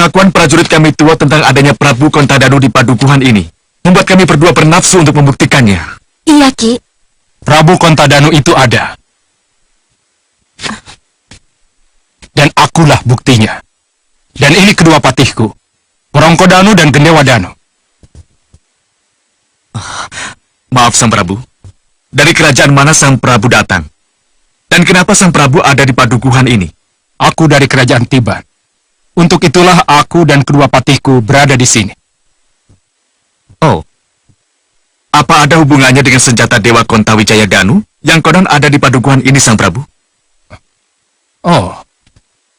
Pengakuan prajurit kami tua tentang adanya Prabu Kontadanu di padukuhan ini membuat kami berdua bernafsu untuk membuktikannya. Iya, Ki. Prabu Kontadanu itu ada. Dan akulah buktinya. Dan ini kedua patihku, Wrongkodanu dan Gendewadanu. Maaf, Sang Prabu. Dari kerajaan mana Sang Prabu datang? Dan kenapa Sang Prabu ada di padukuhan ini? Aku dari kerajaan Tiban. Untuk itulah aku dan kedua patihku berada di sini. Oh. Apa ada hubungannya dengan senjata Dewa Kontawijaya Danu yang konon ada di padukuhan ini, Sang Prabu? Oh.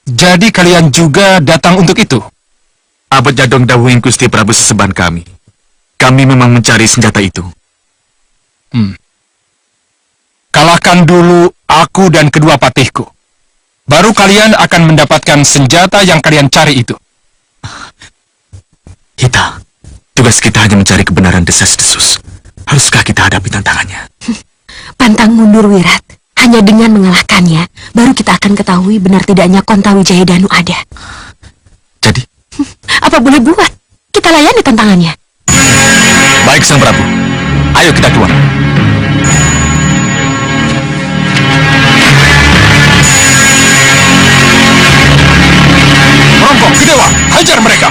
Jadi kalian juga datang untuk itu? Abad jadong dawuhing Gusti Prabu seseban kami. Kami memang mencari senjata itu. Kalahkan dulu aku dan kedua patihku. Baru kalian akan mendapatkan senjata yang kalian cari itu. Kita, tugas kita hanya mencari kebenaran desas-desus. Haruskah kita hadapi tantangannya? Pantang mundur, Wirat. Hanya dengan mengalahkannya, baru kita akan ketahui benar tidaknya Kontawijaya Danu ada. Jadi? Apa boleh buat? Kita layani tantangannya. Baik, Sang Prabu. Ayo kita keluar. Rongko, Gedewa, hajar mereka!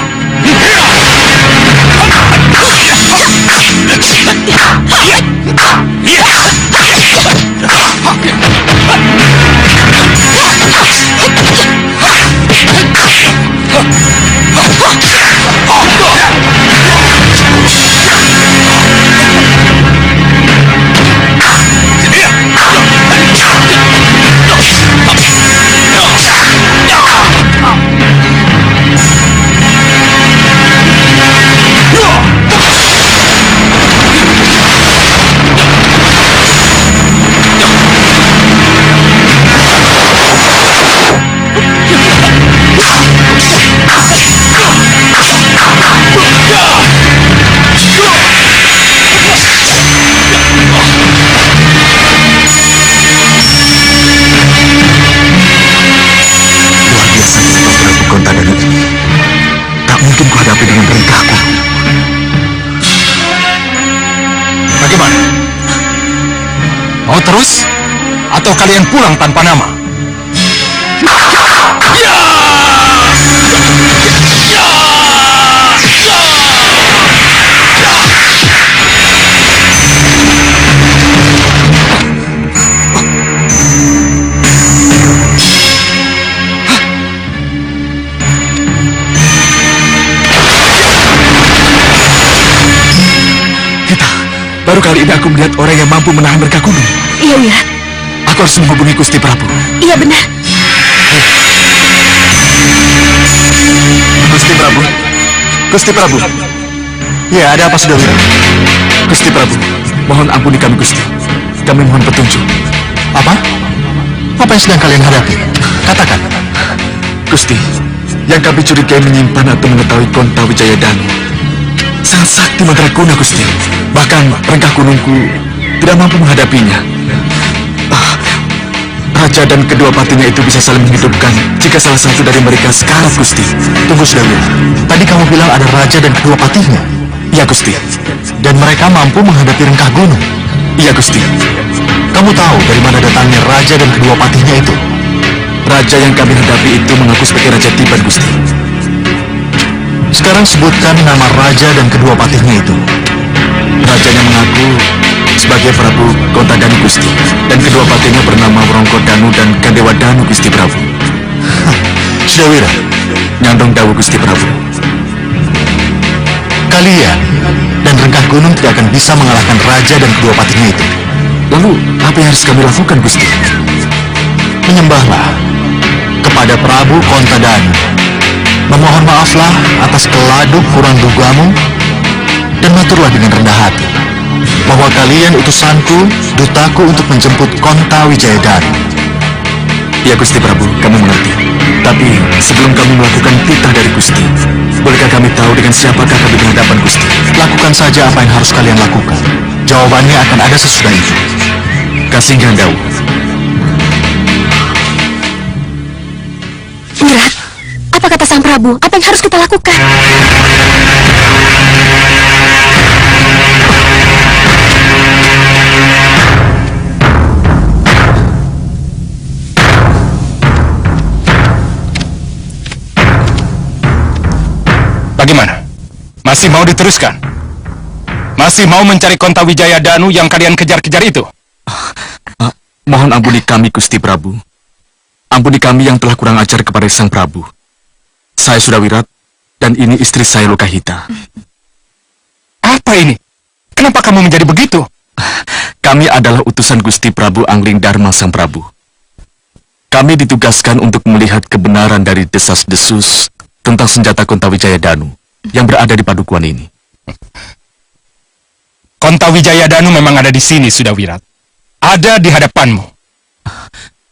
Mau terus? Atau kalian pulang tanpa nama? Baru kali ini aku melihat orang yang mampu menahan mereka gunung. Iya, Wirat. Aku harus menghubungi Gusti Prabu. Iya, benar. Gusti Prabu. Gusti Prabu. Ya, ada apa sudah, Wirat? Gusti Prabu, mohon ampuni kami, Gusti. Kami mohon petunjuk. Apa? Apa yang sedang kalian hadapi? Katakan. Gusti, yang kami curigai menyimpan atau mengetahui Kontawijaya Danu sangat sakti mandraguna, Gusti. Bahkan rengkah gunungku tidak mampu menghadapinya. Raja dan kedua patinya itu bisa saling menghidupkan jika salah satu dari mereka sekarat, Gusti. Tunggu, Sudawira. Tadi kamu bilang ada raja dan kedua patihnya. Iya, Gusti. Dan mereka mampu menghadapi rengkah gunung. Iya, Gusti. Kamu tahu dari mana datangnya raja dan kedua patihnya itu? Raja yang kami hadapi itu mengaku sebagai Raja Tiban, Gusti. Sekarang sebutkan nama raja dan kedua patihnya itu. Rajanya mengaku sebagai Prabu Kontadanu, Gusti. Dan kedua patihnya bernama Wrongkodanu dan Gendewadanu, Gusti Prabu. Sudawira, Nyandong dawu, Gusti Prabu. Kalian dan rengkah gunung tidak akan bisa mengalahkan raja dan kedua patihnya itu. Lalu, apa yang harus kami lakukan, Gusti? Menyembahlah kepada Prabu Kontadanu. Memohon maaflah atas keladuk kurang dugamu, dan maturlah dengan rendah hati bahwa kalian utusanku, dutaku untuk menjemput Kontawijaya Danu. Ya, Gusti Prabu, kami mengerti. Tapi sebelum kami melakukan titah dari Gusti, bolehkah kami tahu dengan siapakah kami di hadapan Gusti? Lakukan saja apa yang harus kalian lakukan. Jawabannya akan ada sesudah itu. Kasih Dawu. Wirat, apa kata Sang Prabu? Prabu, apa yang harus kita lakukan? Bagaimana? Masih mau diteruskan? Masih mau mencari Kontawijaya Danu yang kalian kejar-kejar itu? Mohon ampuni kami, Gusti Prabu. Ampuni kami yang telah kurang ajar kepada Sang Prabu. Saya sudah wirat, dan ini istri saya Lokahita. Apa ini? Kenapa kamu menjadi begitu? Kami adalah utusan Gusti Prabu Angling Dharma Sang Prabu. Kami ditugaskan untuk melihat kebenaran dari desas-desus tentang senjata Kontawijaya Danu yang berada di padukuhan ini. Kontawijaya Danu memang ada di sini, sudah wirat. Ada di hadapanmu.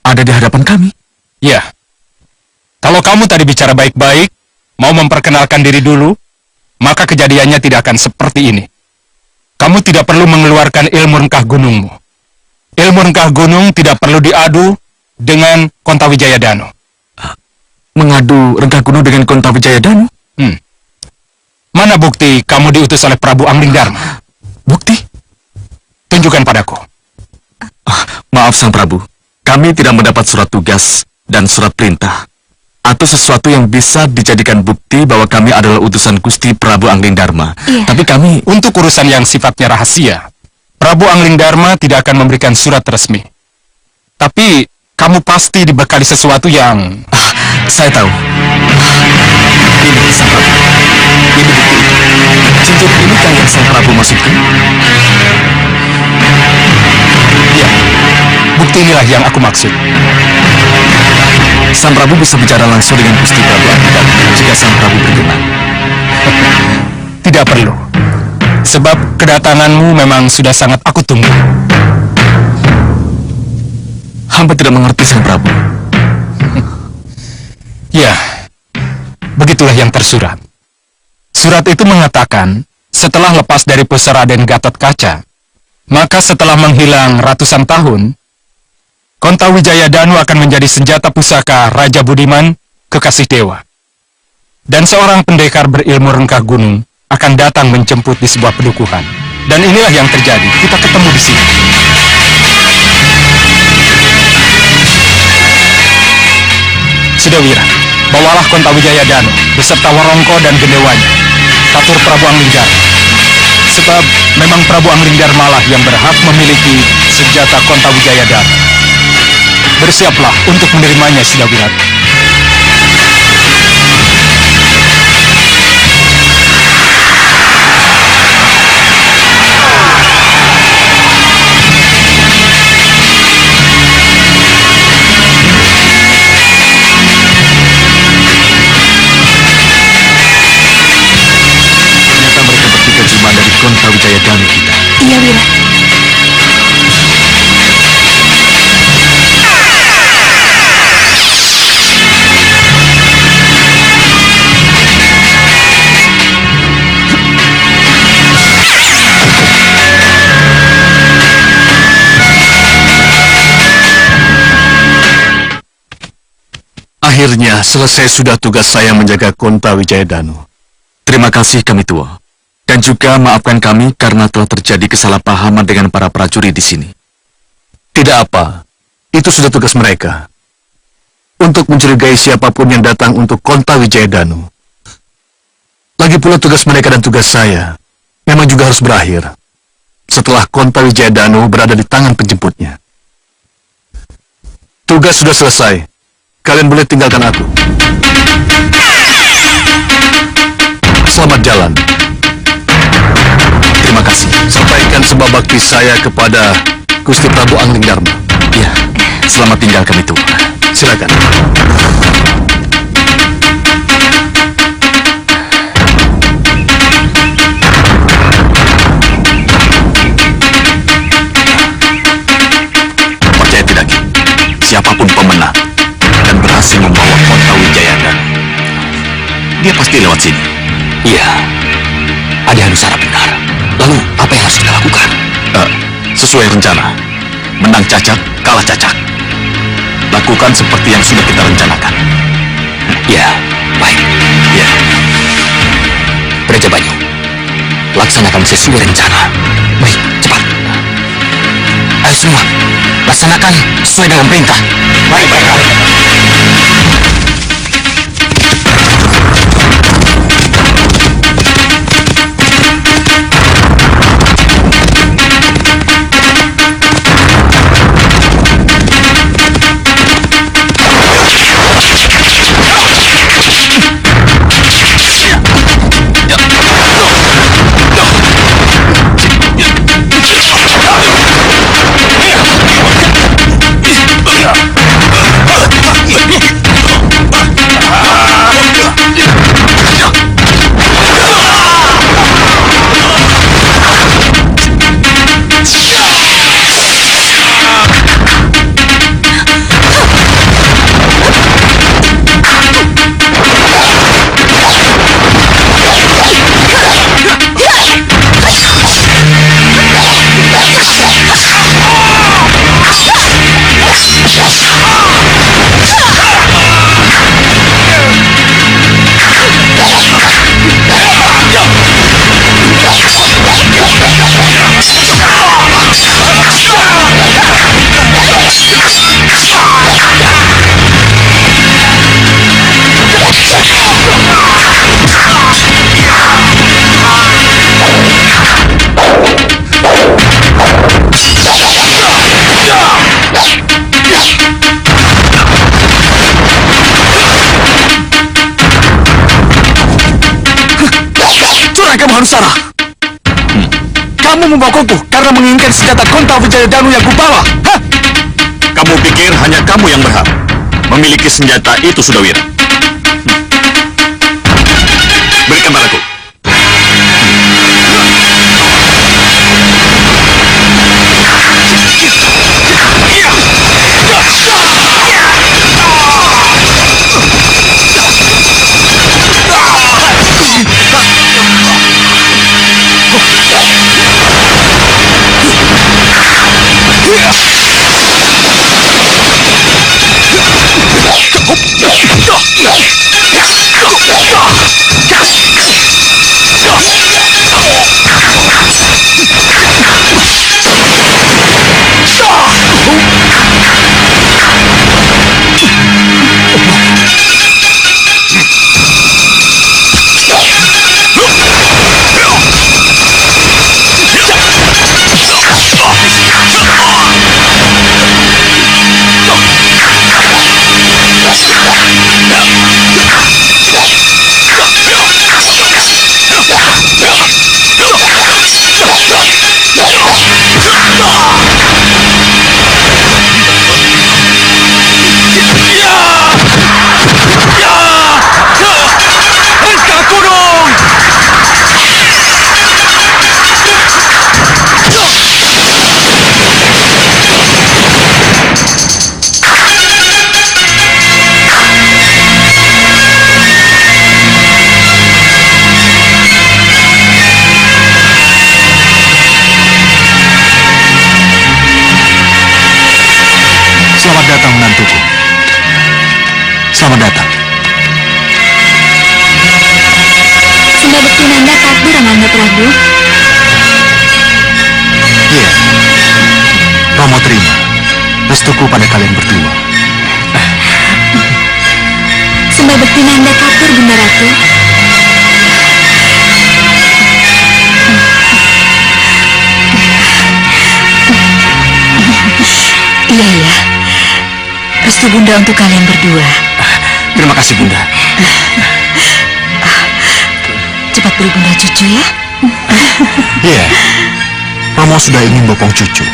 Ada di hadapan kami? Ya. Kalau kamu tadi bicara baik-baik, mau memperkenalkan diri dulu, maka kejadiannya tidak akan seperti ini. Kamu tidak perlu mengeluarkan ilmu rengkah gunungmu. Ilmu rengkah gunung tidak perlu diadu dengan Kontawijaya Danu. Mengadu rengkah gunung dengan Kontawijaya Danu? Mana bukti kamu diutus oleh Prabu Angling Dharma? Bukti? Tunjukkan padaku. Maaf Sang Prabu, kami tidak mendapat surat tugas dan surat perintah atau sesuatu yang bisa dijadikan bukti bahwa kami adalah utusan Gusti Prabu Angling Dharma. Iya. Tapi kami... Untuk urusan yang sifatnya rahasia, Prabu Angling Dharma tidak akan memberikan surat resmi. Tapi kamu pasti dibekali sesuatu yang... Saya tahu. Ini Sang Prabu. Ini bukti. Cincin ini kan yang Sang Prabu maksudkan? Ya, bukti inilah yang aku maksud. Sang Prabu bisa bicara langsung dengan Gusti Prabu Angling Dharma jika Sang Prabu berkenan. Tidak perlu. Sebab kedatanganmu memang sudah sangat aku tunggu. Hamba tidak mengerti Sang Prabu. Ya, begitulah yang tersurat. Surat itu mengatakan, setelah lepas dari pusara Raden Gatotkaca, maka setelah menghilang ratusan tahun, Kontawijaya Danu akan menjadi senjata pusaka Raja Budiman, kekasih dewa. Dan seorang pendekar berilmu rengkah gunung akan datang menjemput di sebuah pedukuhan. Dan inilah yang terjadi, kita ketemu di sini. Sudah wira, bawalah Kontawijaya Danu beserta Warongko dan gendewanya, katur Prabu Angling Dharma. Sebab memang Prabu Angling Dharma lah yang berhak memiliki senjata Kontawijaya Danu. Bersiaplah untuk menerimanya, Sidawirat. Ternyata mereka bertiga cuma dari Kontawijaya Danu kita. Iya, Wira. Akhirnya selesai sudah tugas saya menjaga Kontawijaya Danu. Terima kasih kami tua. Dan juga maafkan kami karena telah terjadi kesalahpahaman dengan para prajurit di sini. Tidak apa, itu sudah tugas mereka. Untuk mencurigai siapapun yang datang untuk Kontawijaya Danu. Lagi pula tugas mereka dan tugas saya memang juga harus berakhir setelah Kontawijaya Danu berada di tangan penjemputnya. Tugas sudah selesai. Kalian boleh tinggalkan aku. Selamat jalan. Terima kasih. Sampaikan sembah bakti saya kepada Gusti Prabu Angling Dharma. Ya, selamat tinggal kami tua. Silakan. Percaya tidak, Ki? Siapapun pemenang dan berhasil membawa Kontawijaya Danu, dia pasti lewat sini. Iya, Adi Hanusara benar. Lalu apa yang harus kita lakukan? Sesuai rencana, menang cacat, kalah cacat. Lakukan seperti yang sudah kita rencanakan. Ya, baik. laksanakan sesuai rencana. Baik, cepat. Ayo semua, laksanakan sesuai dengan perintah. Baik, baik. Kamu Hanusara, kamu membokonku karena menginginkan senjata Konta Wijayadanu yang kubawa. Hah? Kamu pikir hanya kamu yang berhak memiliki senjata itu, Sudawira? Berikan padaku. Selamat datang, menantuku. Selamat datang. Sembah bekti nanda takbir, Nanda Prabu. Iya, Romo terima restuku pada kalian berdua. Sembah bekti nanda takbir, Bunda Ratu. Iya, iya. Restu Bunda untuk kalian berdua. Terima kasih, Bunda. Cepat beri Bunda cucu ya. Iya, Romo sudah ingin bopong cucu.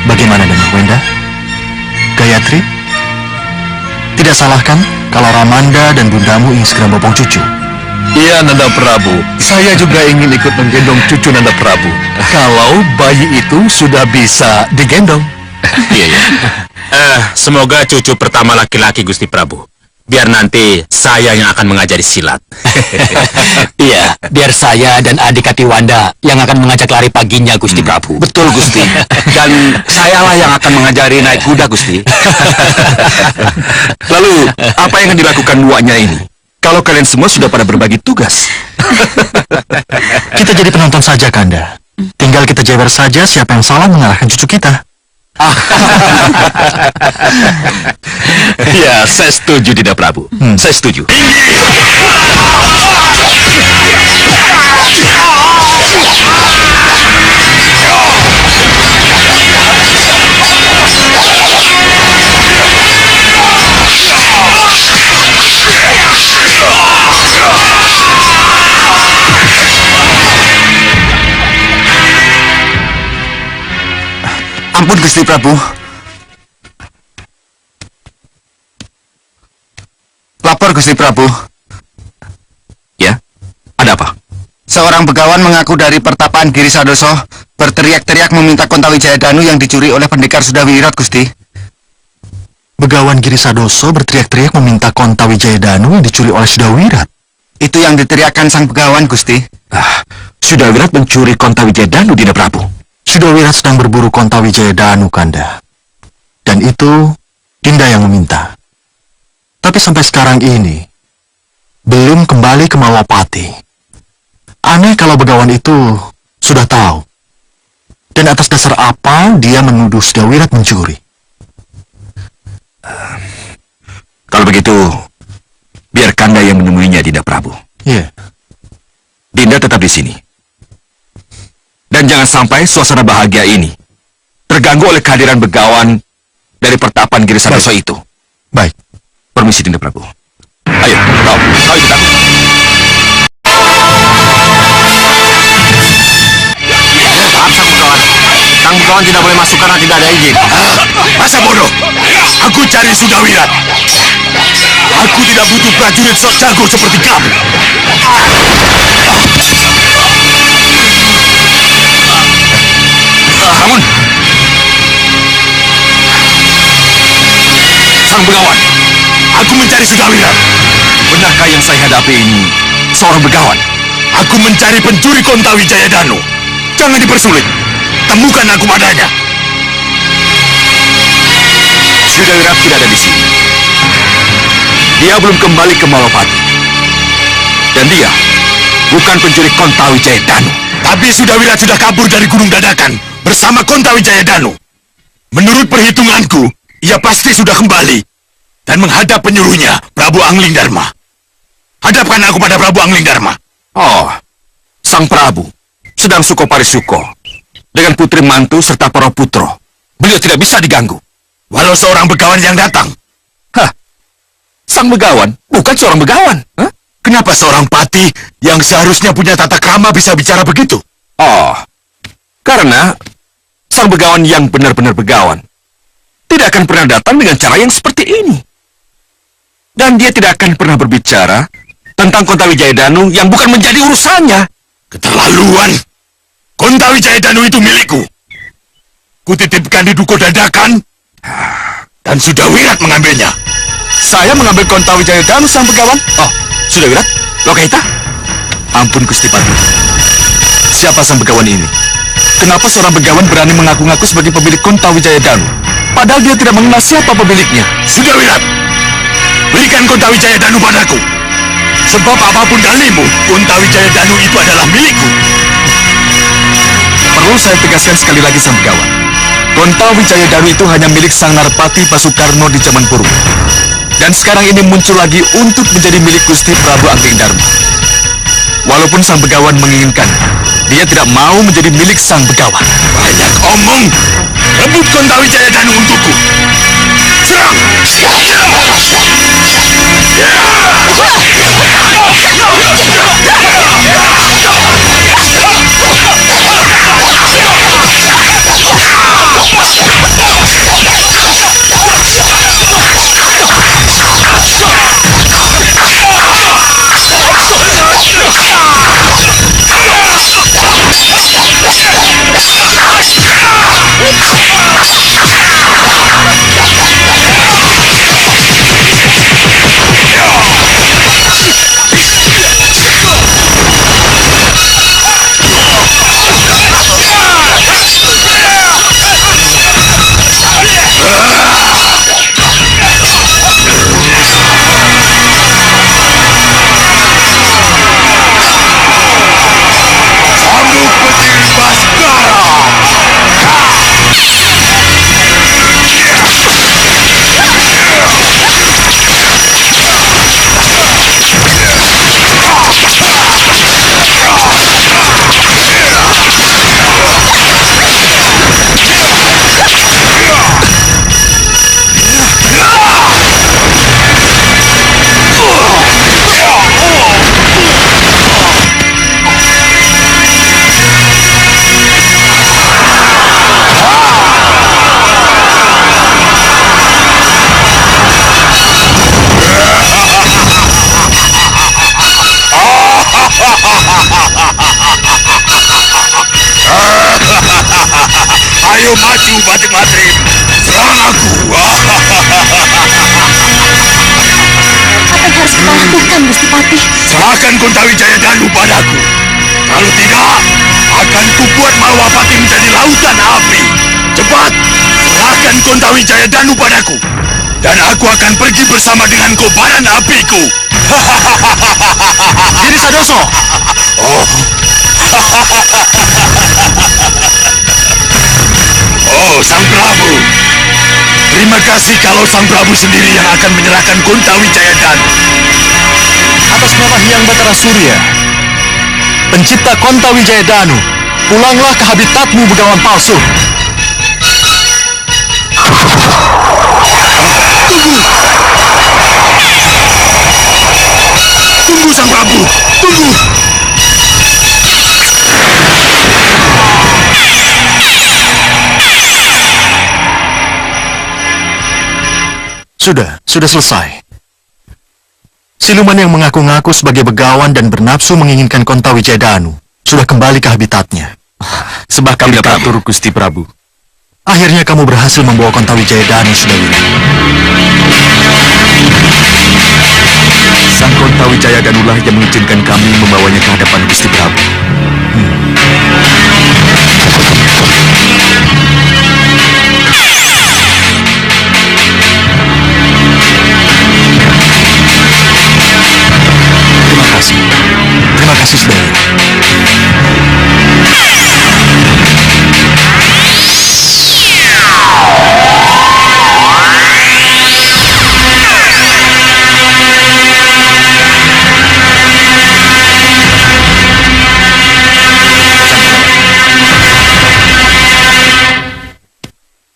Bagaimana dengan Wenda? Gayatri? Tidak salah kan kalau Ramanda dan bundamu ingin segera bopong cucu? Iya, Nanda Prabu. Saya juga ingin ikut menggendong cucu Nanda Prabu. Kalau bayi itu sudah bisa digendong. Iya, iya. Semoga cucu pertama laki-laki, Gusti Prabu. Biar nanti saya yang akan mengajari silat. Iya, biar saya dan adik Katiwanda yang akan mengajak lari paginya, Gusti Prabu. Betul, Gusti. Dan sayalah yang akan mengajari naik kuda, Gusti. Lalu, apa yang akan dilakukan duanya ini? Kalau kalian semua sudah pada berbagi tugas. Kita jadi penonton saja, Kanda. Tinggal kita jewer saja siapa yang salah mengalahkan cucu kita. Ya, saya setuju, Dinda Prabu. Saya setuju. Ampun, Gusti Prabu. Lapor, Gusti Prabu. Ya, ada apa? Seorang begawan mengaku dari pertapaan Giri Sadoso berteriak-teriak meminta Kontawijaya Danu yang dicuri oleh pendekar Sudawirat, Gusti. Begawan Giri Sadoso berteriak-teriak meminta Kontawijaya Danu yang dicuri oleh Sudawirat. Itu yang diteriakkan sang begawan, Gusti. Sudawirat mencuri Kontawijaya Danu, Dinda Prabu. Sudawirat sedang berburu Kontawijaya Danu, Kanda. Dan itu Dinda yang meminta. Tapi sampai sekarang ini belum kembali ke Malapati. Aneh kalau begawan itu sudah tahu. Dan atas dasar apa dia menuduh Sudawirat mencuri? Kalau begitu, biar Kanda yang menemuinya, Dinda Prabu. Iya. Dinda tetap di sini. Dan jangan sampai suasana bahagia ini terganggu oleh kehadiran begawan dari pertapan Giri Sadoso itu. Baik. Permisi, Dinda Prabu. Ayo, kau ikut aku. Maaf, sang begawan. Sang begawan tidak boleh masuk karena tidak ada izin. Masa bodoh? Aku cari Sudawirat. Aku tidak butuh prajurit sok jago seperti kamu. Bangun! Sang begawan, aku mencari Sudawirat. Benarkah yang saya hadapi ini seorang begawan? Aku mencari pencuri Kontawijaya Danu. Jangan dipersulit. Temukan aku padanya. Sudawirat tidak ada di sini. Dia belum kembali ke Malapati. Dan dia bukan pencuri Kontawijaya Danu. Tapi Sudawirat sudah kabur dari Gunung Dadakan bersama Kontawijaya Danu. Menurut perhitunganku, ia pasti sudah kembali dan menghadap penyuruhnya, Prabu Angling Dharma. Hadapkan aku pada Prabu Angling Dharma. Oh, sang Prabu sedang Sukoparisuko dengan putri mantu serta para putro. Beliau tidak bisa diganggu. Walau seorang begawan yang datang. Hah? Sang begawan bukan seorang begawan. Hah? Kenapa seorang pati yang seharusnya punya tata krama bisa bicara begitu? Oh, karena sang begawan yang benar-benar begawan tidak akan pernah datang dengan cara yang seperti ini. Dan dia tidak akan pernah berbicara tentang Kontawijaya Danu yang bukan menjadi urusannya. Keterlaluan! Kontawijaya Danu itu milikku. Kutitipkan di Duko Dadakan dan Sudawirat mengambilnya. Saya mengambil Kontawijaya Danu, sang begawan. Oh, Sudawirat? Lokaita? Ampun, Gusti Pati. Siapa sang begawan ini? Kenapa seorang begawan berani mengaku-ngaku sebagai pemilik Kontawijaya Danu? Padahal dia tidak mengenal siapa pemiliknya. Sudawirat, berikan Kontawijaya Danu padaku. Sebab apapun dalimu, Kontawijaya Danu itu adalah milikku. Perlu saya tegaskan sekali lagi, sang begawan. Kontawijaya Danu itu hanya milik sang Narpati Basukarno di zaman purba. Dan sekarang ini muncul lagi untuk menjadi milik Gusti Prabu Angling Dharma. Walaupun sang begawan menginginkan, dia tidak mau menjadi milik sang begawan. Banyak omong! Rebut Kontawijaya Danu untukku! Serang! Ayo maju, Batik Matrip. Serang aku. Apa yang harus kita lakukan, Gusti Patih? Serahkan Kontawijaya Danu padaku. Kalau tidak, akan kubuat Malwapati menjadi lautan api. Cepat, serahkan Kontawijaya Danu padaku. Dan aku akan pergi bersama dengan kobaran apiku. Giri Sadoso! Oh. Oh, Sang Prabu. Terima kasih kalau Sang Prabu sendiri yang akan menyerahkan Kontawijaya Danu. Atas nama Hyang Batara Surya, pencipta Kontawijaya Danu, pulanglah ke habitatmu, begawan palsu. Tunggu, Sang Prabu. Tunggu. Sudah selesai. Siluman yang mengaku-ngaku sebagai begawan dan bernafsu menginginkan Kontawijaya Danu sudah kembali ke habitatnya. Sebab kami atur, Gusti Prabu. Akhirnya kamu berhasil membawa Kontawijaya Danu, Sudawira. Sang Kontawijaya Danulah yang mengizinkan kami membawanya ke hadapan Gusti Prabu. Terima kasih, Sudawira.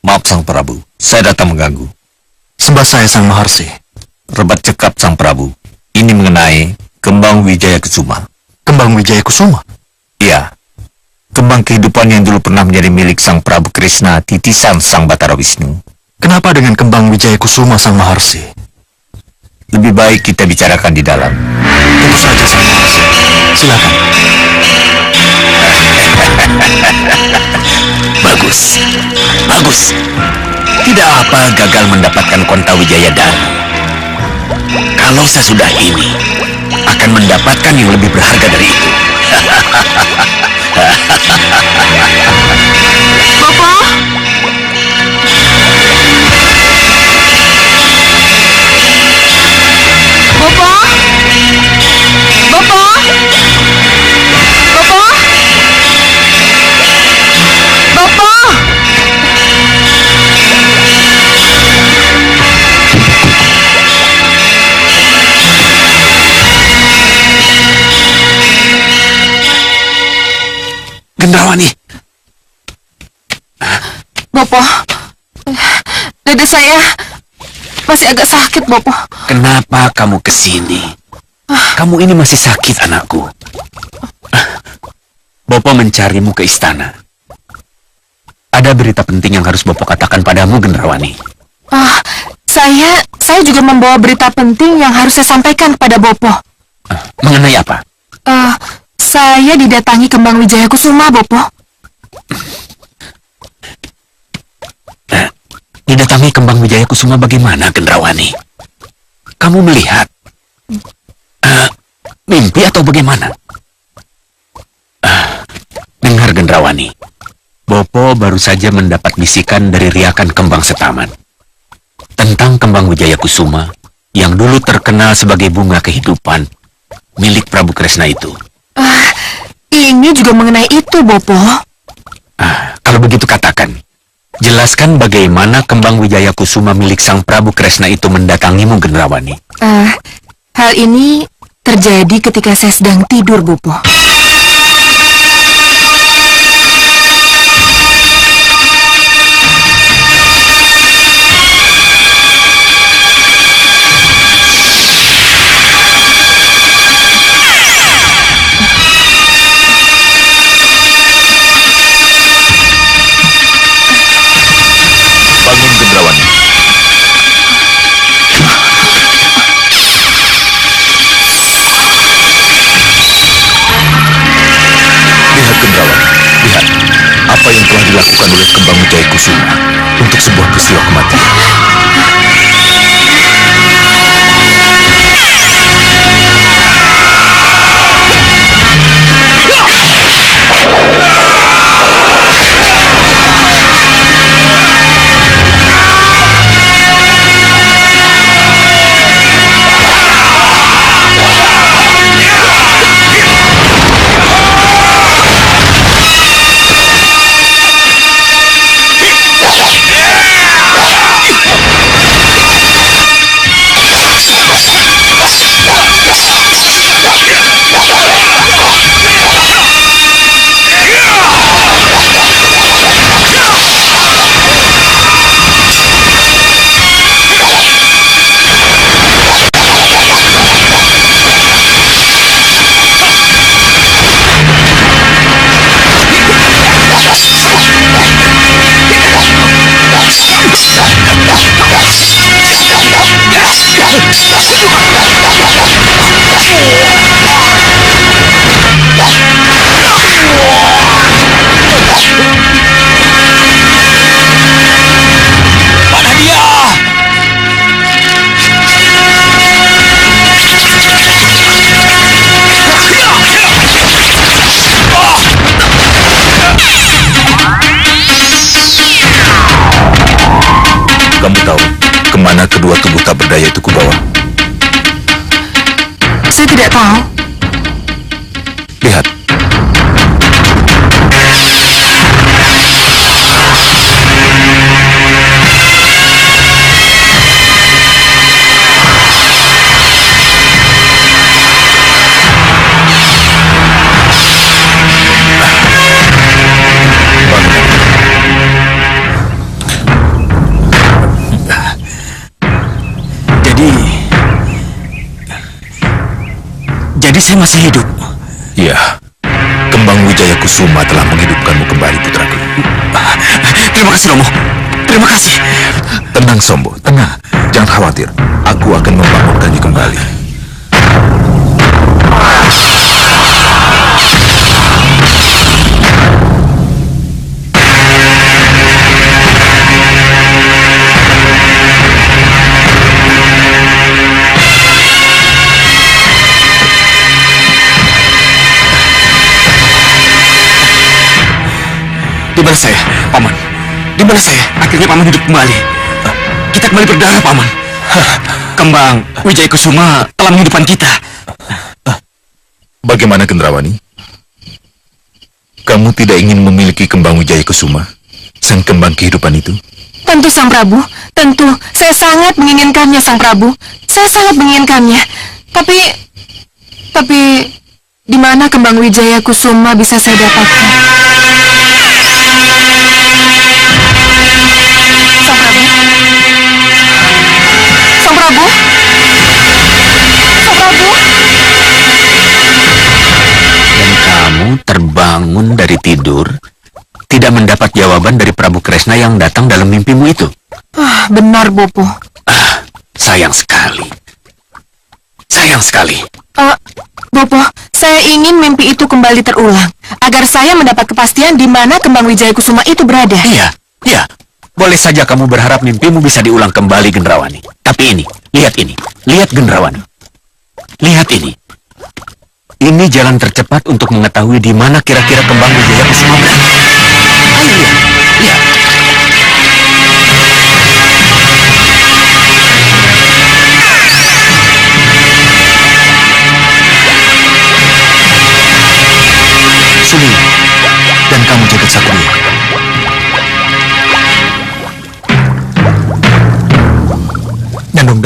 Maaf, Sang Prabu. Saya datang mengganggu. Sembah saya, Sang Maharsi. Rebat cekap, Sang Prabu. Ini mengenai Kembang Wijaya Kusuma. Kembang Wijaya Kusuma? Iya. Kembang kehidupan yang dulu pernah menjadi milik Sang Prabu Krishna, titisan Sang Batara Wisnu. Kenapa dengan Kembang Wijaya Kusuma, Sang Maharsi? Lebih baik kita bicarakan di dalam. Tentu saja, Sang Maharsi. Silakan. Bagus. Bagus. Tidak apa gagal mendapatkan Kontawijaya Danu. Kalau sesudah ini akan mendapatkan yang lebih berharga dari itu. Bopo? Bopo? Bopo? Bopo? Bopo? Gendrawani. Bopo, dada saya masih agak sakit, Bopo. Kenapa kamu kesini? Kamu ini masih sakit, anakku. Bopo mencarimu ke istana. Ada berita penting yang harus Bopo katakan padamu, Gendrawani. Saya juga membawa berita penting yang harus saya sampaikan kepada Bopo. Mengenai apa? Saya didatangi Kembang Wijaya Kusuma, Bopo. Didatangi Kembang Wijaya Kusuma bagaimana, Gendrawani? Kamu melihat? Mimpi atau bagaimana? Dengar, Gendrawani. Bopo baru saja mendapat bisikan dari riakan Kembang Setaman tentang Kembang Wijaya Kusuma yang dulu terkenal sebagai bunga kehidupan milik Prabu Kresna itu. Ini juga mengenai itu, Bopo. Kalau begitu katakan. Jelaskan bagaimana Kembang Wijaya Kusuma milik Sang Prabu Kresna itu mendatangimu, Gendrawani. Hal ini terjadi ketika saya sedang tidur, Bopo. Bangun, Gendrawani. dilakukan oleh Kembang Wijaya Kusuma untuk sebuah peristiwa kematian. Kamu tahu kemana kedua tubuh tak berdaya itu kubawa? Saya tidak tahu. Lihat. Jadi saya masih hidup. Ya, Kembang Wijaya Kusuma telah menghidupkanmu kembali, putraku. Terima kasih, Romo. Terima kasih. Tenang, Sombo, tenang. Jangan khawatir. Aku akan membangunkannya kembali. Di mana saya, Paman? Di mana saya? Akhirnya Paman hidup kembali. Kita kembali berdarah, Paman. Kembang Wijaya Kusuma telah menghidupkan kita. Bagaimana, Gendrawani? Kamu tidak ingin memiliki Kembang Wijaya Kusuma, sang kembang kehidupan itu? Tentu, Sang Prabu. Tentu. Saya sangat menginginkannya, Sang Prabu. Saya sangat menginginkannya. Tapi di mana Kembang Wijaya Kusuma bisa saya dapatkan? Sang Prabu? Sang Prabu? Dan kamu terbangun dari tidur, tidak mendapat jawaban dari Prabu Kresna yang datang dalam mimpimu itu. Benar, Bopo. Sayang sekali. Sayang sekali. Bopo, saya ingin mimpi itu kembali terulang, agar saya mendapat kepastian di mana Kembang Wijaya Kusuma itu berada. Iya, iya. Boleh saja kamu berharap mimpimu bisa diulang kembali, Gendrawani. Tapi ini, lihat ini. Lihat, Gendrawani. Lihat ini. Ini jalan tercepat untuk mengetahui di mana kira-kira Kembang Wijaya Kusuma berada. Ayo lihat, lihat. Suli, dan kamu jaga Satria. Nyandung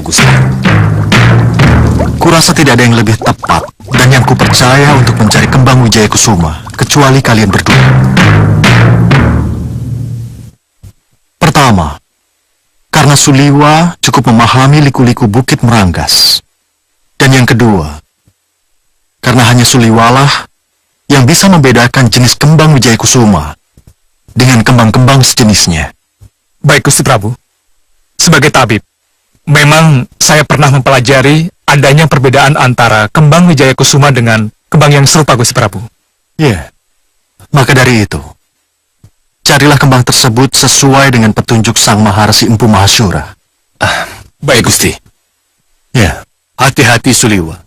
Gusti. Kurasa tidak ada yang lebih tepat dan yang kupercaya untuk mencari Kembang Wijaya Kusuma, kecuali kalian berdua. Pertama, karena Suliwa cukup memahami liku-liku Bukit Meranggas. Dan yang kedua, karena hanya Suliwalah yang bisa membedakan jenis Kembang Wijaya Kusuma dengan kembang-kembang sejenisnya. Baik, Gusti Prabu. Sebagai tabib, memang saya pernah mempelajari adanya perbedaan antara Kembang Wijaya Kusuma dengan kembang yang serupa, Gusti Prabu. Ya, maka dari itu, carilah kembang tersebut sesuai dengan petunjuk Sang Maharsi Empu Mahasyura. Baik, Gusti. Ya, hati-hati Suliwa.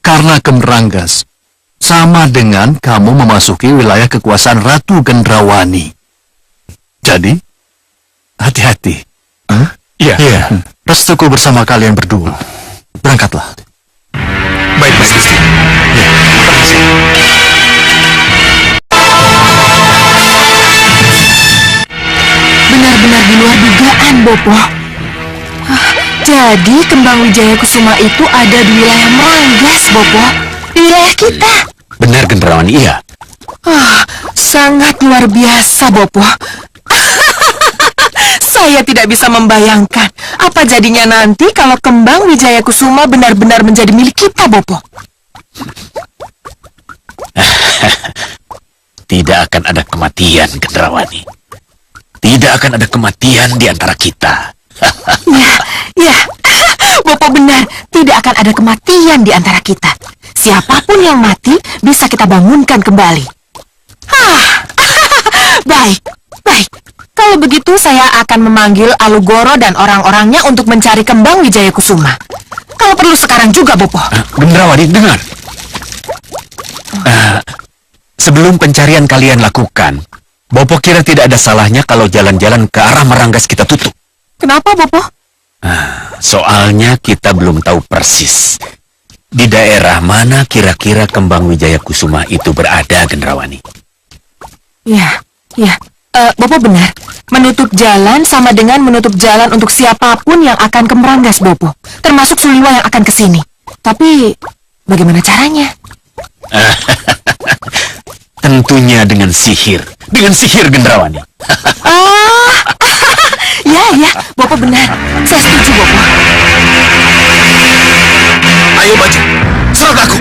Karena Kemeranggas sama dengan kamu memasuki wilayah kekuasaan Ratu Gendrawani. Jadi, hati-hati. Iya. Iya, restuku bersama kalian berdua. Berangkatlah. Baik, Gusti. Benar-benar di luar dugaan, Bopo. Jadi kembang Wijaya Kusuma itu ada di wilayah Meranggas, Bopo. Di wilayah kita. Benar, Gendrawani, iya. Sangat luar biasa, Bopo. Saya tidak bisa membayangkan apa jadinya nanti kalau kembang Wijaya Kusuma benar-benar menjadi milik kita, Bopo. Tidak akan ada kematian, Gendrawani. Tidak akan ada kematian di antara kita. Ya, Bopo benar. Tidak akan ada kematian di antara kita. Siapapun yang mati bisa kita bangunkan kembali. Baik. Kalau begitu saya akan memanggil Alugoro dan orang-orangnya untuk mencari kembang Wijaya Kusuma. Kalau perlu sekarang juga, Bopo. Gendrawani, dengar. Sebelum pencarian kalian lakukan, Bopo kira tidak ada salahnya kalau jalan-jalan ke arah Meranggas kita tutup. Kenapa, Bopo? Soalnya kita belum tahu persis di daerah mana kira-kira kembang Wijaya Kusuma itu berada, Gendrawani. Ya. Bopo benar. Menutup jalan sama dengan menutup jalan untuk siapapun yang akan ke Meranggas, Bopo. Termasuk Suliwa yang akan ke sini. Tapi, bagaimana caranya? Tentunya dengan sihir. Dengan sihir, Gendrawani. Ya, Bopo benar. Saya setuju, Bopo. Ayo, Bajing. Serang aku.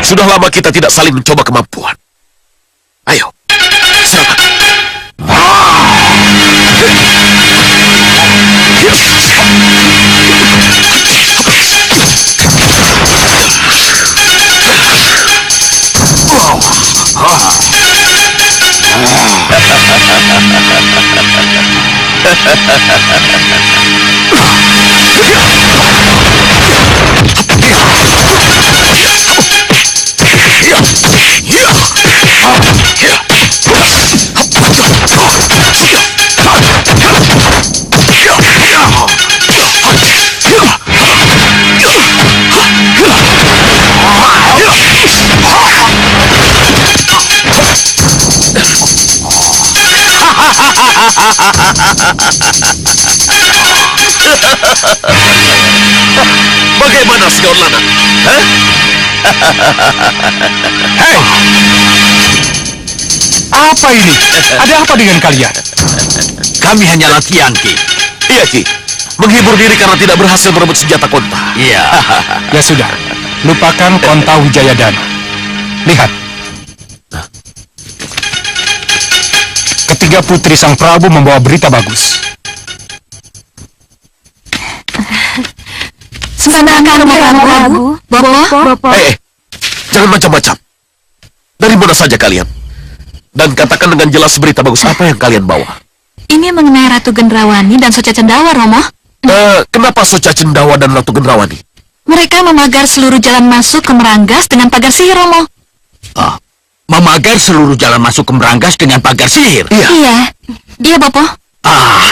Sudah lama kita tidak saling mencoba kemampuan. Ayo, serang aku. Bagaimana si Orlana? Hei! Apa ini? Ada apa dengan kalian? Kami hanya latihan, Ki. Iya, Ki. Menghibur diri karena tidak berhasil merebut senjata Konta. Iya. Ya sudah, lupakan Konta Wijayadana. Lihat. Ketiga putri Sang Prabu membawa berita bagus. Senangkan Prabu. Bopo. Jangan macam-macam. Dari mana saja kalian? Dan katakan dengan jelas berita bagus apa yang kalian bawa. Ini mengenai Ratu Gendrawani dan Soca Cendawa, Romo. Kenapa Soca Cendawa dan Ratu Gendrawani? Mereka memagar seluruh jalan masuk ke Meranggas dengan pagar sihir, Romo. Memagar seluruh jalan masuk ke Meranggas dengan pagar sihir? Iya, Bopo.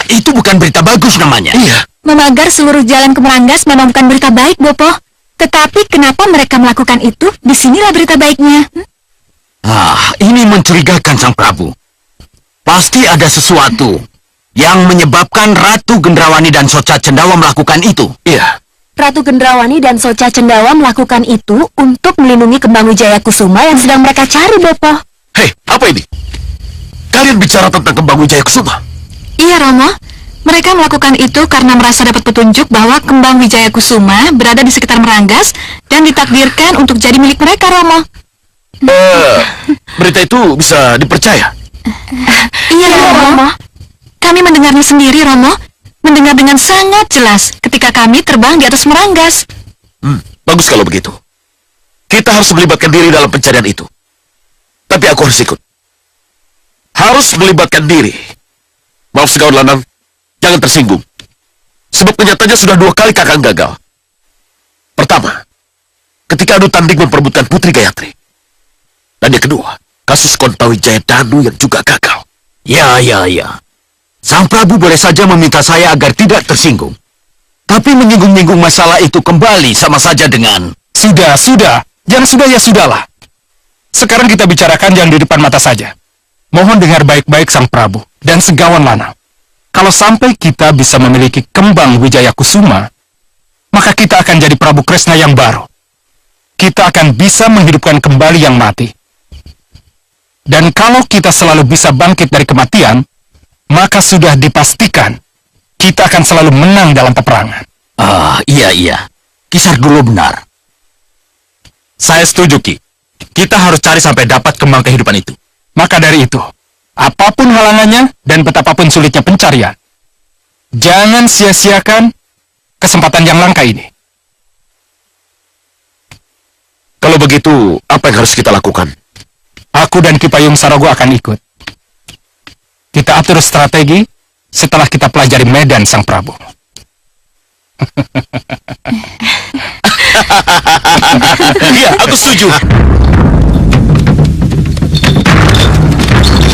Itu bukan berita bagus namanya. Iya. Memagar seluruh jalan ke Meranggas memang bukan berita baik, Bopo. Tetapi kenapa mereka melakukan itu? Disinilah berita baiknya. Ini mencurigakan Sang Prabu. Pasti ada sesuatu yang menyebabkan Ratu Gendrawani dan Soca Cendawa melakukan itu. Iya. Ratu Gendrawani dan Soca Cendawa melakukan itu untuk melindungi Kembang Wijaya Kusuma yang sedang mereka cari, Bopo. Hei, apa ini? Kalian bicara tentang Kembang Wijaya Kusuma? Iya, Romo. Mereka melakukan itu karena merasa dapat petunjuk bahwa Kembang Wijaya Kusuma berada di sekitar Meranggas dan ditakdirkan untuk jadi milik mereka, Romo. Berita itu bisa dipercaya? Iya, Romo. Kami mendengarnya sendiri, Romo. Mendengar dengan sangat jelas ketika kami terbang di atas Meranggas. Bagus kalau begitu. Kita harus melibatkan diri dalam pencarian itu. Tapi aku harus ikut. Harus melibatkan diri. Maaf Segawan Lanang, jangan tersinggung. Sebab kenyataannya sudah 2 kali Kakang gagal. Pertama, ketika adu tanding memperebutkan Putri Gayatri. Dan yang kedua, kasus Kontawijaya Danu yang juga gagal. Ya. Sang Prabu boleh saja meminta saya agar tidak tersinggung. Tapi menyinggung-nyinggung masalah itu kembali sama saja dengan... Sudah. Yang sudah ya sudahlah. Sekarang kita bicarakan yang di depan mata saja. Mohon dengar baik-baik Sang Prabu dan Segawan Lanang. Kalau sampai kita bisa memiliki Kembang Wijaya Kusuma, maka kita akan jadi Prabu Kresna yang baru. Kita akan bisa menghidupkan kembali yang mati. Dan kalau kita selalu bisa bangkit dari kematian, maka sudah dipastikan kita akan selalu menang dalam peperangan. Iya. Kisar dulu benar. Saya setuju, Ki. Kita harus cari sampai dapat kembang kehidupan itu. Maka dari itu, apapun halangannya dan betapapun sulitnya pencarian, jangan sia-siakan kesempatan yang langka ini. Kalau begitu, apa yang harus kita lakukan? Aku dan Ki Payung Sarogo akan ikut. Kita atur strategi setelah kita pelajari medan Sang Prabu. Iya, aku setuju.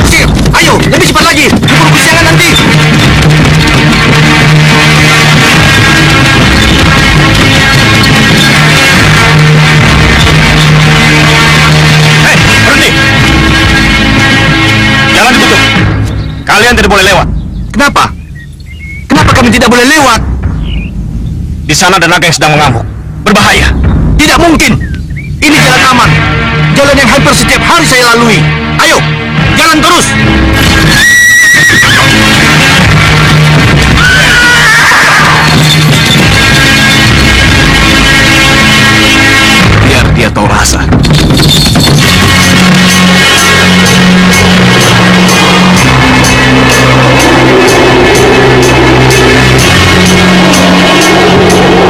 Sir, ayo, lebih cepat lagi. Keburu kesiangan nanti. Berhenti. Jangan ditutup. Kalian tidak boleh lewat. Kenapa? Kenapa kami tidak boleh lewat? Di sana ada naga yang sedang mengamuk. Berbahaya. Tidak mungkin. Ini jalan aman. Jalan yang hampir setiap hari saya lalui. Ayo, jalan terus. Biar dia tahu rasa.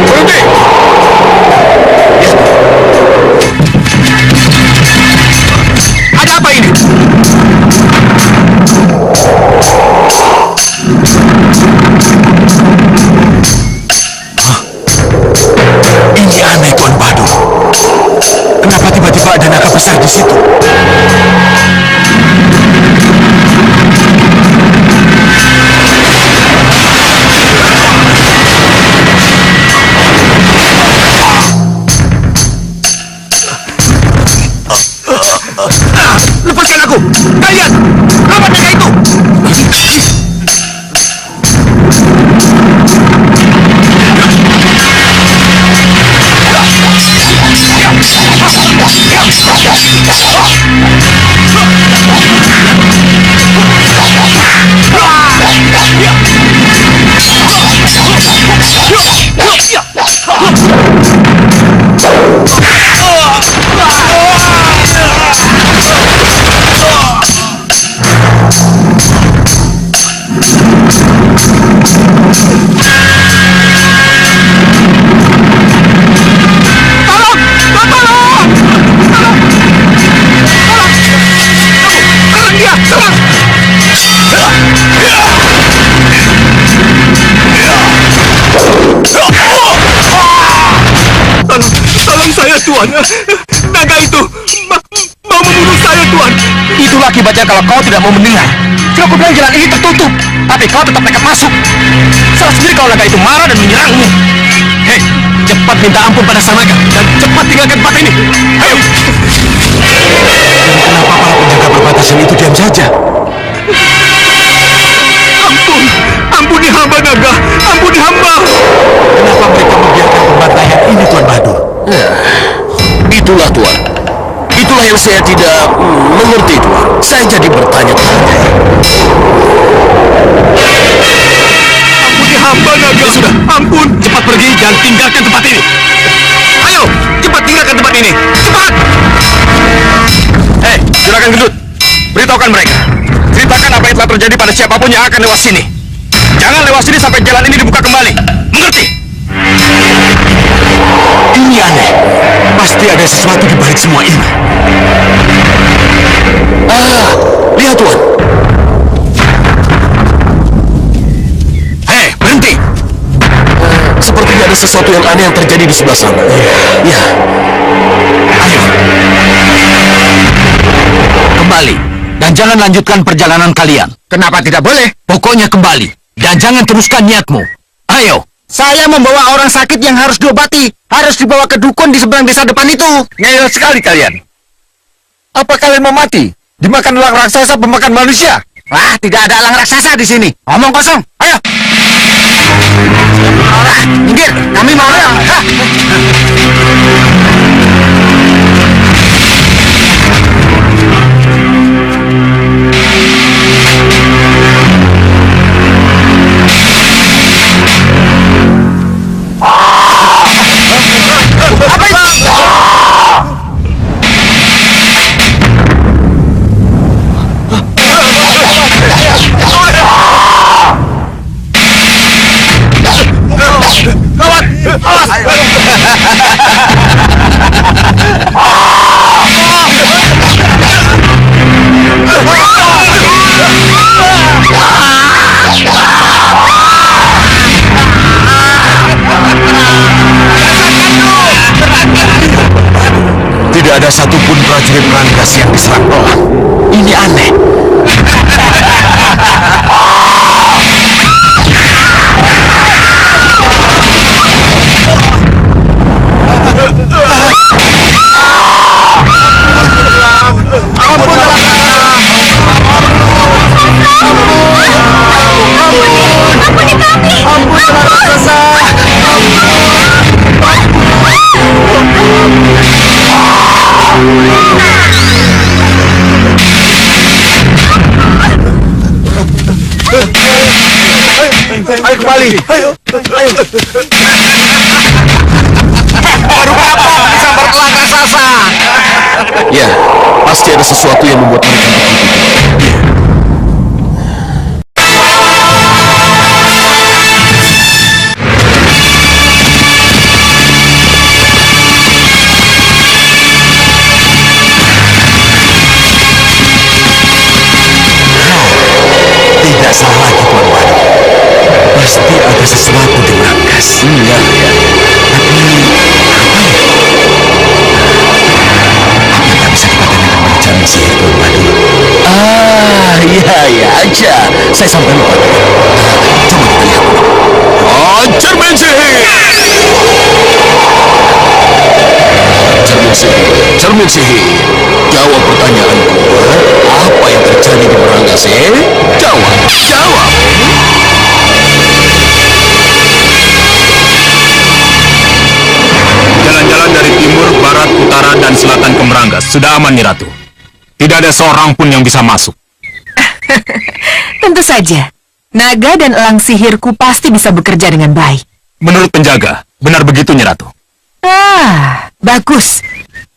Berhenti! Ada apa ini? Ini aneh, Tuan Badur. Kenapa tiba-tiba ada naga besar di situ? Lepaskan aku! Kalian! Lawan naga itu! Tolong saya, Tuan. Naga itu mau membunuh saya, Tuan. Itulah akibatnya kalau kau tidak mau mendengar. Aku bilang jalan ini tertutup, tapi kau tetap nekat masuk. Salah sendiri kalau naga itu marah dan menyerangmu. Hei, Cepat minta ampun pada Sang Naga dan cepat tinggalkan tempat ini. Ayo. Dan kenapa para penjaga perbatasan itu diam saja? Ampuni hamba, Naga. Ampuni hamba. Kenapa mereka membiarkan pembantaian ini, Tuan Bahadur? Itulah Tuan. Itulah yang saya tidak mengerti, Tuan. Saya jadi bertanya-tanya. Ampuni hamba, Naga. Ya sudah, ampun. Cepat pergi dan tinggalkan tempat ini. Ayo, cepat tinggalkan tempat ini. Cepat. Juragan Gendut. Beritahukan mereka. Ceritakan apa yang telah terjadi pada siapapun yang akan lewat sini. Jangan lewat sini sampai jalan ini dibuka kembali. Mengerti? Ini aneh. Pasti ada sesuatu di balik semua ini. Lihat, Tuan. Hei, berhenti. Sepertinya ada sesuatu yang aneh yang terjadi di sebelah sana. Ya. Ayo. Kembali. Dan jangan lanjutkan perjalanan kalian. Kenapa tidak boleh? Pokoknya kembali. Dan jangan teruskan niatmu. Ayo. Saya membawa orang sakit yang harus diobati. Harus dibawa ke dukun di seberang desa depan itu. Ngeyel sekali kalian. Apa kalian mau mati? Dimakan elang raksasa pemakan manusia? Wah, tidak ada elang raksasa di sini. Omong kosong. Ayo. Minggir, kami mau lewat. Tidak ada satupun prajurit Ranggas yang diserang elang. Ini aneh. Ayo kembali. Ayo. Baru kapal disambar elang raksasa. Ya, pasti ada sesuatu yang membuat mereka begitu. Tidak salah lagi, Tuan Bahadur. Pasti ada sesuatu di Ranggas. Ya. Tapi apakah bisa dikatakan dengan cara sihir, Tuan Bahadur? Iya aja. Saya sampai lupa. Coba kita lihat. Cermin sihir! Cermin sihir. Jawab pertanyaanku. Apa yang terjadi di Ranggas? Jawab. Jalan-jalan dari timur, barat, utara, dan selatan ke Meranggas sudah aman, Nyi Ratu. Tidak ada seorang pun yang bisa masuk. Tentu saja. Naga dan elang sihirku pasti bisa bekerja dengan baik. Menurut penjaga, benar begitu, Nyi Ratu. Bagus.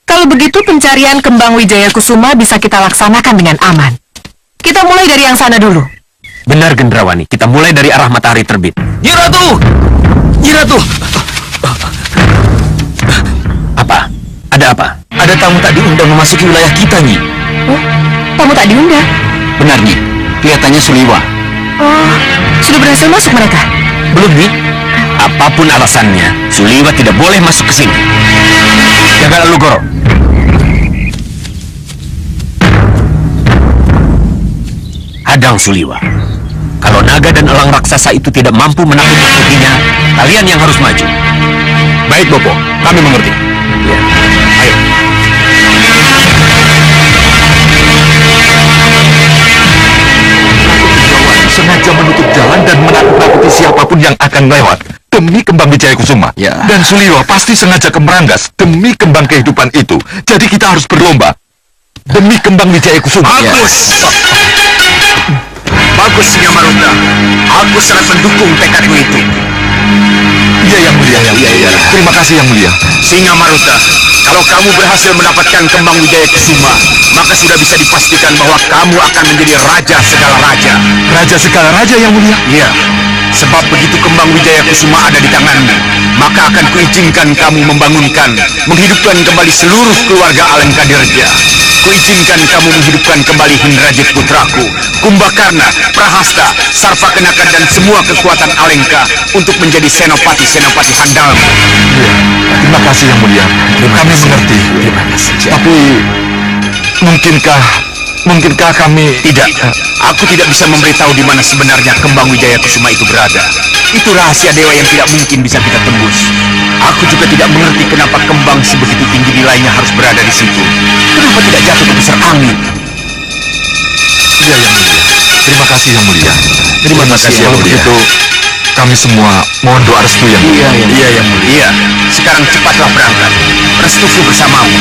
Kalau begitu pencarian kembang Wijaya Kusuma bisa kita laksanakan dengan aman. Kita mulai dari yang sana dulu. Benar, Gendrawani. Kita mulai dari arah matahari terbit. Nyi Ratu! Nyi Ratu! Apa? Ada apa? Ada tamu tak diundang memasuki wilayah kita, Nyi. Oh, tamu tak diundang? Benar, Nyi. Kelihatannya Suliwa. Oh, sudah berhasil masuk mereka? Belum, Nyi. Apapun alasannya, Suliwa tidak boleh masuk ke sini. Jaga lalu, Goro. Hadang Suliwa. Kalau naga dan elang raksasa itu tidak mampu menakut-nakutinya, kalian yang harus maju. Baik, Bopo. Kami mengerti. Ya. Ayo. Sengaja menutup jalan dan menakut-nakuti siapapun yang akan lewat demi kembang Wijaya Kusuma. Ya. Dan Suliwa pasti sengaja ke Meranggas demi kembang kehidupan itu. Jadi kita harus berlomba demi kembang Wijaya Kusuma. Bagus. Bagus, Singa Maruta. Aku sangat mendukung tekadmu itu. Iya, Yang Mulia. Terima kasih, Yang Mulia. Singa Maruta, kalau kamu berhasil mendapatkan kembang Wijaya Kusuma, maka sudah bisa dipastikan bahwa kamu akan menjadi raja segala raja. Raja segala raja, Yang Mulia. Iya, sebab begitu kembang Wijaya Kusuma ada di tanganmu, maka akan kuizinkan kamu membangunkan, menghidupkan kembali seluruh keluarga Alengka Dirja. Kuizinkan kamu menghidupkan kembali Hindrajit putraku, Kumbakarna, Prahasta, Sarvakenaka dan semua kekuatan Alengka untuk menjadi senopati-senopati handalmu. Terima kasih, Yang Mulia. Kami mengerti. Terima kasih, Jaya. Tapi mungkinkah kami Tidak, aku tidak bisa memberitahu di mana sebenarnya kembang Wijaya Kusuma itu berada. Itu rahasia dewa yang tidak mungkin bisa kita tembus. Aku juga tidak mengerti kenapa kembang sebegitu tinggi nilainya harus berada di situ. Kenapa tidak jatuh ke pusar angin? Iya, Yang Mulia. Terima kasih, Yang Mulia. Terima kasih, Yang Kalau Mulia. begitu, kami semua mohon doa restu, Yang Mulia. Iya, Yang Mulia. Iya, sekarang cepatlah berangkat. Restuku bersamamu.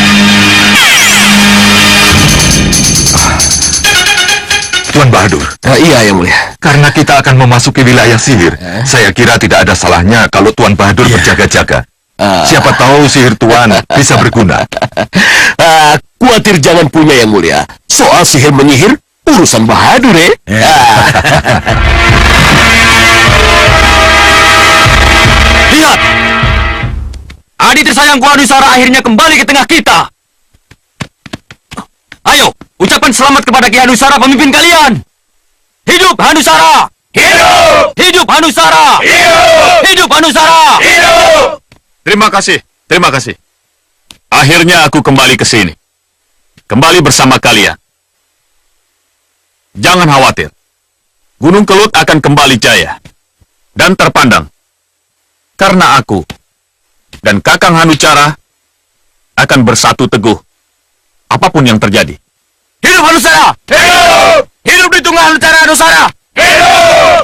Tuan Bahadur, Iya, Yang Mulia. karena kita akan memasuki wilayah sihir, saya kira tidak ada salahnya kalau Tuan Bahadur berjaga-jaga. Siapa tahu sihir Tuan bisa berguna. Khawatir jangan punya, Yang Mulia. Soal sihir menyihir, urusan Bahadur, Lihat! Adi tersayangku Anusara akhirnya kembali ke tengah kita. Ayo, ucapkan selamat kepada Ki Hanusara, pemimpin kalian. Hidup Hanusara! Hidup! Hidup Hanusara! Hidup! Hidup Hanusara! Hidup! Terima kasih. Akhirnya aku kembali ke sini. Kembali bersama kalian. Jangan khawatir. Gunung Kelut akan kembali jaya dan terpandang. Karena aku dan Kakang Hanucara akan bersatu teguh apapun yang terjadi. Hidup Hanusara! Hidup! Hidup di tunggal Hanusara! Hidup!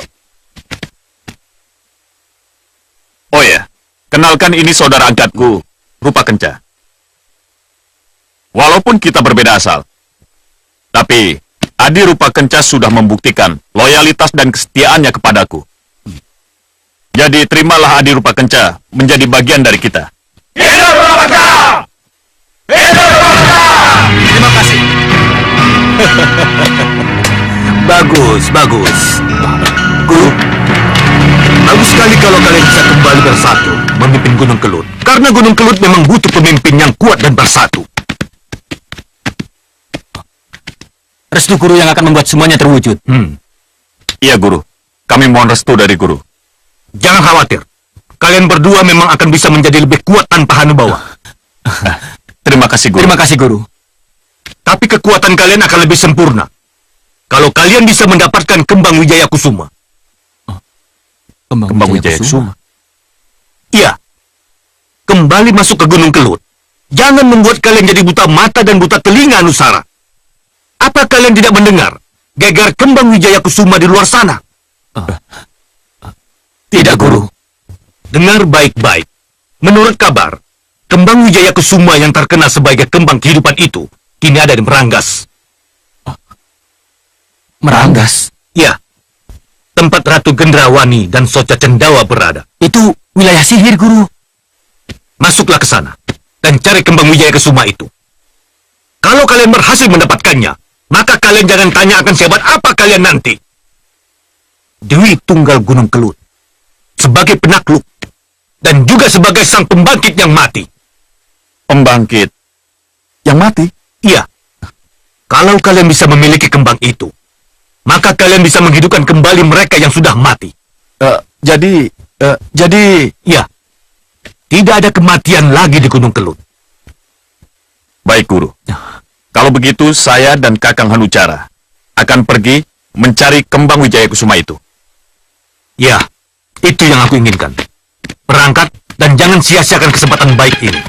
Oh ya, kenalkan ini saudara angkatku, Rupa Kenca. Walaupun kita berbeda asal, tapi Adi Rupa Kenca sudah membuktikan loyalitas dan kesetiaannya kepadaku. Jadi terimalah Adi Rupa Kenca menjadi bagian dari kita. Hidup Rupa Kenca! Hidup Rupa Kenca! Terima kasih. Bagus. Guru, bagus sekali kalau kalian bisa kembali bersatu memimpin Gunung Kelut. Karena Gunung Kelut memang butuh pemimpin yang kuat dan bersatu. Restu guru yang akan membuat semuanya terwujud. Iya, Guru. Kami mohon restu dari Guru. Jangan khawatir. Kalian berdua memang akan bisa menjadi lebih kuat tanpa Hanubawa. Terima kasih, Guru. Terima kasih, Guru. Tapi kekuatan kalian akan lebih sempurna kalau kalian bisa mendapatkan kembang Wijaya Kusuma. Kembang Wijaya Kusuma. Iya. Kembali masuk ke Gunung Kelut. Jangan membuat kalian jadi buta mata dan buta telinga, Anusara. Apa kalian tidak mendengar gegar kembang Wijaya Kusuma di luar sana? Tidak, Guru. Dengar baik-baik. Menurut kabar, kembang Wijaya Kusuma yang terkena sebagai kembang kehidupan itu kini ada di Meranggas. Meranggas. Ya, tempat Ratu Gendrawani dan Soca Cendawa berada. Itu wilayah sihir, Guru. Masuklah ke sana dan cari kembang Wijaya Kusuma itu. Kalau kalian berhasil mendapatkannya, maka kalian jangan tanya akan sahabat apa kalian nanti. Dewi Tunggal Gunung Kelut, sebagai penakluk, dan juga sebagai sang pembangkit yang mati. Pembangkit yang mati? Iya. Kalau kalian bisa memiliki kembang itu, maka kalian bisa menghidupkan kembali mereka yang sudah mati. Jadi, Ya. Tidak ada kematian lagi di Gunung Kelut. baik, Guru. Kalau begitu, saya dan Kakang Hanucara akan pergi mencari kembang Wijaya Kusuma itu. Ya, itu yang aku inginkan. Berangkat Dan jangan sia-siakan kesempatan baik ini.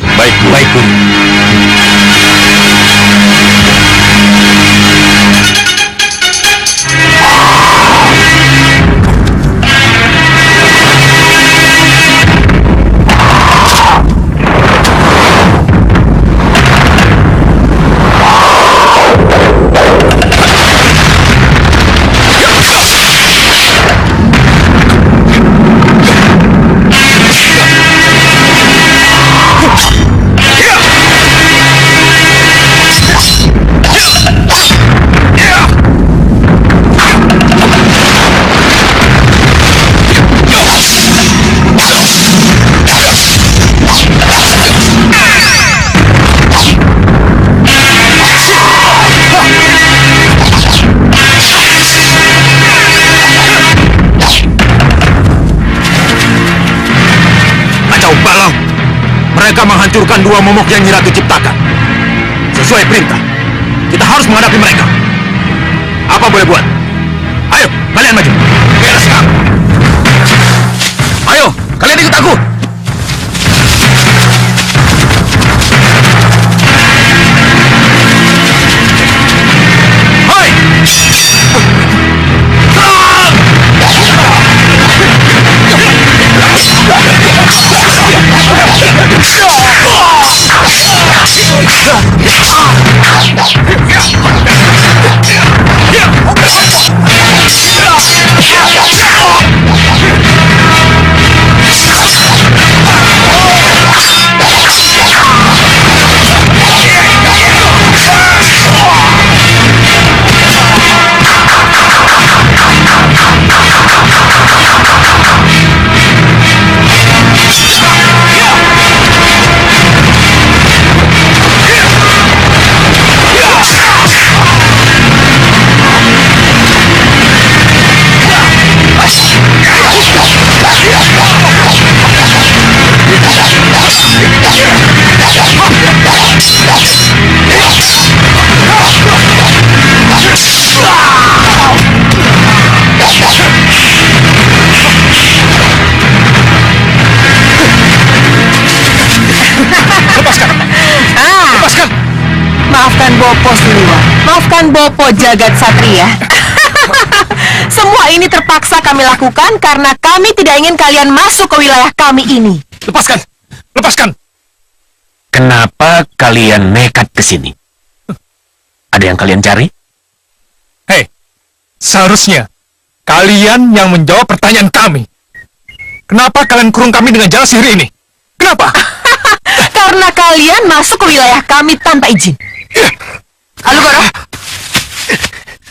Baik, Guru. Baik, Guru. Mereka menghancurkan dua momok yang Nyi Ratu ciptakan. Sesuai perintah, kita harus menghadapi mereka. Apa boleh buat? Ayo, kalian maju. Beres sekarang. Ayo, kalian ikut aku. Hai! Maafkan Bopo Siliwa, maafkan Bopo Jagat Satria. Semua ini terpaksa kami lakukan karena kami tidak ingin kalian masuk ke wilayah kami ini. Lepaskan! Lepaskan! Kenapa kalian nekat ke sini? Ada yang kalian cari? Hei, seharusnya kalian yang menjawab pertanyaan kami. Kenapa kalian kurung kami dengan jalan sihir ini? Kenapa? Karena kalian masuk ke wilayah kami tanpa izin. Alugoro,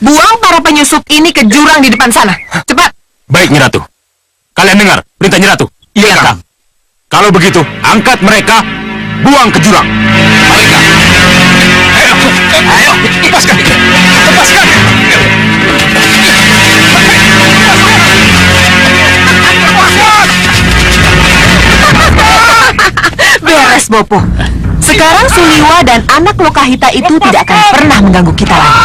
buang para penyusup ini ke jurang di depan sana. Cepat. Baik, Nyi Ratu. Kalian dengar perintah Nyi Ratu? Iya, Kang. Kalau begitu, angkat mereka, buang ke jurang. Mereka. Ayo, ayo, lepaskan. Lepaskan. Beres, Bopo. Sekarang Suliwa dan anak Lokahita itu tidak akan pernah mengganggu kita lagi.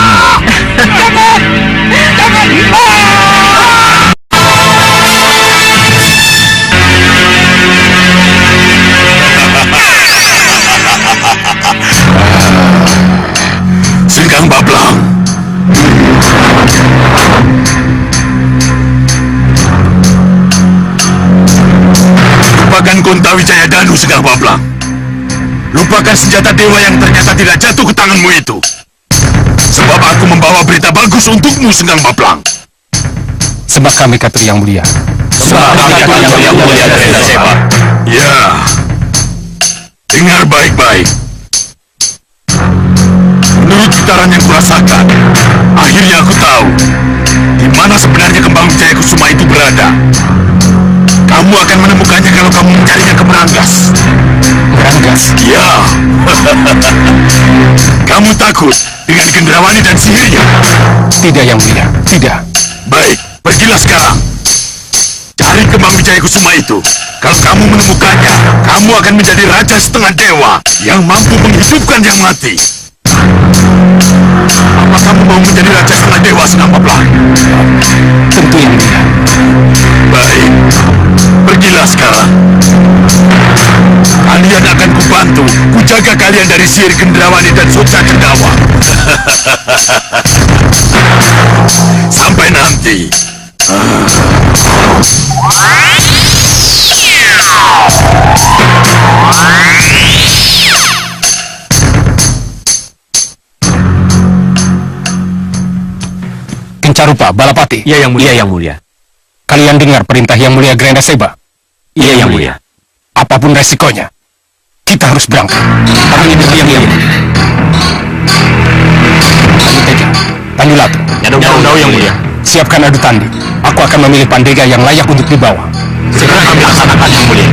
Sengkang Bablang. Lupakan Kontawijaya Danu, Sengkang Bablang. Lupakan senjata dewa yang ternyata tidak jatuh ke tanganmu itu. Sebab aku membawa berita bagus untukmu, Sengkang Bablang. Sebab kami Katri yang mulia. Sebab kami Katri yang mulia dan hebat. Ya. Dengar baik-baik. Menurut getaran yang kurasakan, akhirnya aku tahu di mana sebenarnya kembang Wijaya Kusuma itu berada. Kamu akan menemukannya kalau kamu mencarinya ke Meranggas. Meranggas? Ya. Kamu takut dengan Gendrawani dan sihirnya? Tidak, yang mulia. Tidak. Baik, pergilah sekarang. Cari kembang Wijaya Kusuma itu. Kalau kamu menemukannya, kamu akan menjadi raja setengah dewa yang mampu menghidupkan yang mati. Apa kamu mau menjadi raja setengah dewa, Sengkang Bablang? Tentu, yang mulia. Baik, pergilah sekarang. Sisir Gendrawani dan Suksa Cendawa. Sampai nanti. Kencarupa, Balapati. Iya, Yang Mulia. Iya, Yang Mulia. Kalian dengar perintah Yang Mulia Grenda Seba? Iya, Yang Mulia. Apapun resikonya, kita harus berangkat. Kami itu Yang Mulia. Tandu Teja, Tandu Latu. Nyadau, Yang Mulia. Siapkan adu tanding. Aku akan memilih Pandega yang layak untuk dibawa. Segera kami laksanakan, Yang Mulia.